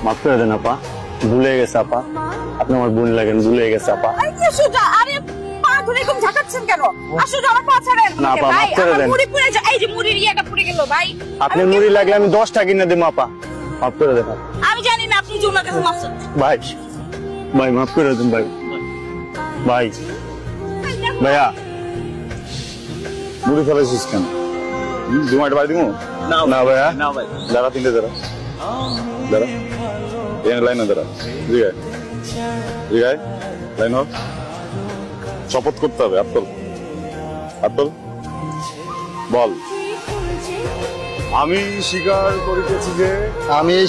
মাফ করে দেন আপা, ভুলে গেছে আপা, আপনি আমার বোন লাগেন, ভুলে গেছে আপা। আরে পা ধরে এরকম ঝাঁকাচ্ছেন কেন? আসলে আমার পা ছাড়েন না আপা, মাফ করে দেন। মুড়ি পুড়ে যায়, এই যে মুড়ির ইয়েটা পুড়ে গেল ভাই। আপনি মুড়ি লাগলে আমি 10টা কিনে দেবো আপা, মাফ করে দেন। আমি জানি না আপনি যে ওনার কাছে মাফ চাচ্ছেন। ভাই ভাই মাফ করে দেন ভাই। ভাই ভাইয়া মুড়ি ফেলেছিস কেন? জুমাইটা বাড়ি দিবো না ভাইয়া? না ভাই, দাঁড়া, তিনটে দাঁড়া, দাঁড়া লাইন দাঁড়া, জিগায় জিগায় লাইন হোক। শপথ করতে হবে, আব্দুল আব্দুল বল। আমি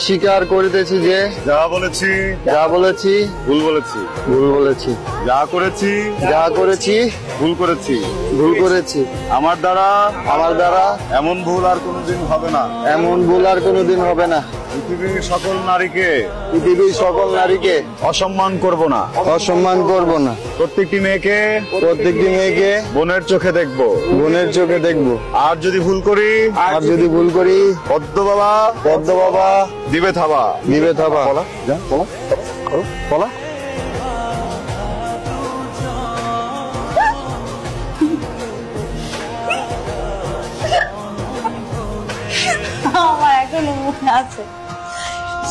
স্বীকার করিতেছি যে যা বলেছি ভুল বলেছি, যা করেছি ভুল করেছি। আমার দ্বারা এমন ভুল আর কোনোদিন হবে না। পৃথিবীর সকল নারীকে অসম্মান করব না। প্রত্যেকটি মেয়েকে বোনের চোখে দেখবো। আর যদি ভুল করি পদ্ম বাবা দিবে থাবা। বলা যা, বলা। আমার এখনো মনে আছে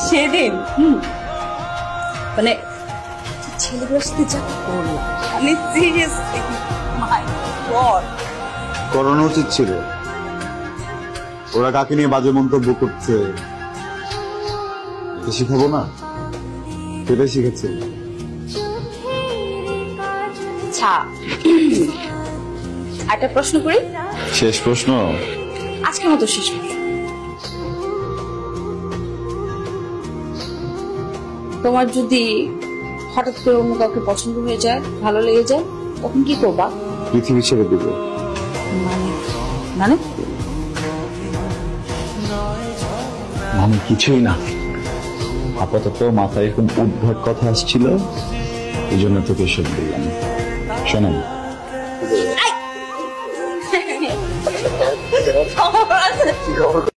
সেদিন, মানে ছেলেগুলোর সাথে যা করলাম, আমি সিরিয়াসলি মাই গড। করানো উচিত ছিল। ওরা কাকে নিয়ে বাজে মন্তব্য করছে শিখাবো না, সেটাই শিখেছে। আচ্ছা, একটা প্রশ্ন করি। শেষ প্রশ্ন? আজকের মতো শেষ প্রশ্ন। তোমার যদি হঠাৎ করে অন্য কাউকে পছন্দ হয়ে যায়, ভালো লেগে যায়, তখন কি করবা? পৃথিবী ছেড়ে দেবো। মানে মানে কিছুই না, আপাতত মাথায় এরকম উদ্ভট কথা আসছিল, এই জন্য তোকে এসব বললাম। শোনেন